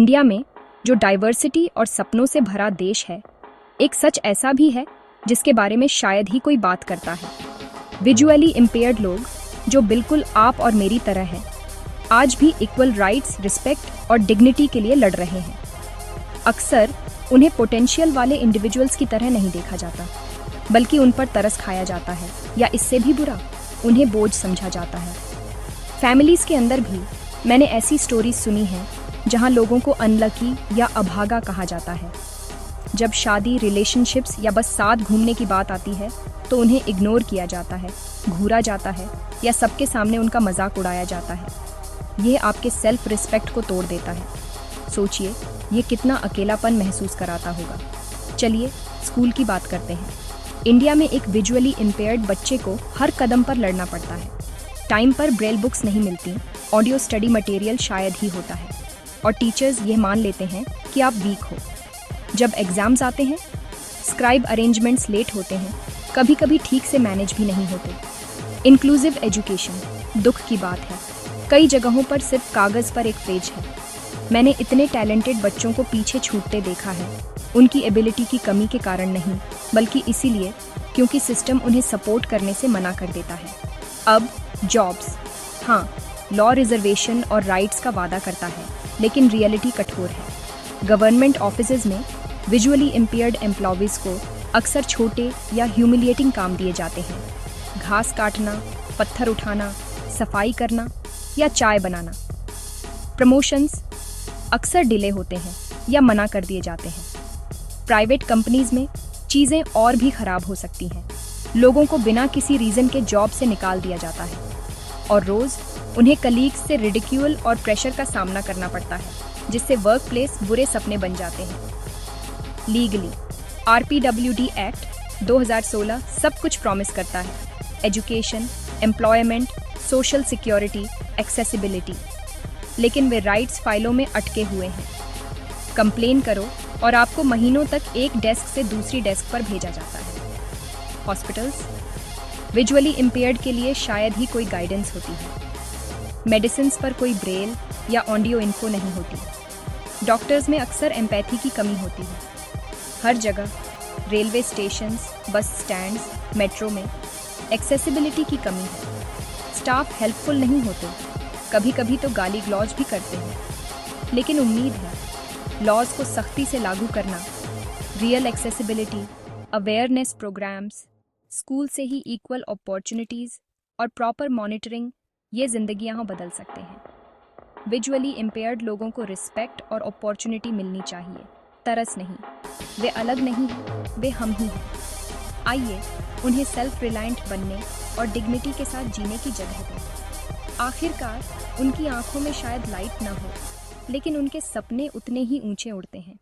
India में जो diversity और सपनों से भरा देश है, एक सच ऐसा भी है जिसके बारे में शायद ही कोई बात करता है। विजुअली इम्पेयर्ड लोग, जो बिल्कुल आप और मेरी तरह हैं, आज भी इक्वल राइट्स, रिस्पेक्ट और डिग्निटी के लिए लड़ रहे हैं। अक्सर उन्हें पोटेंशियल वाले इंडिविजुअल्स की तरह नहीं देखा जाता, बल्कि उन पर तरस खाया जाता है, या इससे भी बुरा, उन्हें बोझ समझा जाता है। फैमिलीज के अंदर भी मैंने ऐसी स्टोरीज सुनी हैं जहां लोगों को अनलकी या अभागा कहा जाता है। जब शादी, रिलेशनशिप्स या बस साथ घूमने की बात आती है तो उन्हें इग्नोर किया जाता है, घूरा जाता है या सबके सामने उनका मजाक उड़ाया जाता है। यह आपके सेल्फ रिस्पेक्ट को तोड़ देता है। सोचिए, ये कितना अकेलापन महसूस कराता होगा। चलिए स्कूल की बात करते हैं। इंडिया में एक विजुअली इम्पेयर्ड बच्चे को हर कदम पर लड़ना पड़ता है। टाइम पर ब्रेल बुक्स नहीं मिलती, ऑडियो स्टडी मटेरियल शायद ही होता है, और टीचर्स ये मान लेते हैं कि आप वीक हो। जब एग्जाम्स आते हैं, स्क्राइब अरेंजमेंट्स लेट होते हैं, कभी कभी ठीक से मैनेज भी नहीं होते। इंक्लूसिव एजुकेशन, दुख की बात है, कई जगहों पर सिर्फ कागज़ पर एक पेज है। मैंने इतने टैलेंटेड बच्चों को पीछे छूटते देखा है, उनकी एबिलिटी की कमी के कारण नहीं, बल्कि इसीलिए क्योंकि सिस्टम उन्हें सपोर्ट करने से मना कर देता है। अब जॉब्स, हाँ, लॉ रिजर्वेशन और राइट्स का वादा करता है, लेकिन रियलिटी कठोर है। गवर्नमेंट ऑफिसेज में विजुअली इम्पेयर्ड एम्प्लॉयज़ को अक्सर छोटे या ह्यूमिलिएटिंग काम दिए जाते हैं। घास काटना, पत्थर उठाना, सफाई करना या चाय बनाना। प्रमोशंस अक्सर डिले होते हैं या मना कर दिए जाते हैं। प्राइवेट कंपनीज में चीज़ें और भी खराब हो सकती हैं। लोगों को बिना किसी रीज़न के जॉब से निकाल दिया जाता है, और रोज़ उन्हें कलीग्स से रिडिक्यूल और प्रेशर का सामना करना पड़ता है, जिससे वर्क प्लेस बुरे सपने बन जाते हैं। लीगली, RPWD एक्ट 2016 सब कुछ प्रॉमिस करता है: education, employment, social security, accessibility. लेकिन वे राइट्स फाइलों में अटके हुए हैं। कंप्लेन करो और आपको महीनों तक एक डेस्क से दूसरी डेस्क पर भेजा जाता है। हॉस्पिटल्स, विजुअली इम्पेयर्ड के लिए शायद ही कोई गाइडेंस होती है। मेडिसिन्स पर कोई ब्रेल या ऑडियो इन्फो नहीं होती। डॉक्टर्स में अक्सर एम्पैथी की कमी होती है। हर जगह, रेलवे स्टेशंस, बस स्टैंड्स, मेट्रो में एक्सेसिबिलिटी की कमी है। स्टाफ हेल्पफुल नहीं होते, कभी कभी तो गाली गलौज भी करते हैं। लेकिन उम्मीद है, लॉज को सख्ती से लागू करना, real accessibility, awareness programs, school से ही इक्वल अपॉर्चुनिटीज़ और प्रॉपर मॉनिटरिंग, ये जिंदगियां बदल सकते हैं। विजुअली इम्पेयर्ड लोगों को रिस्पेक्ट और अपॉर्चुनिटी मिलनी चाहिए, तरस नहीं। वे अलग नहीं हैं, वे हम ही हैं। आइए उन्हें सेल्फ रिलायंट बनने और डिग्निटी के साथ जीने की जगह दें। आखिरकार उनकी आंखों में शायद लाइट ना हो, लेकिन उनके सपने उतने ही ऊंचे उड़ते हैं।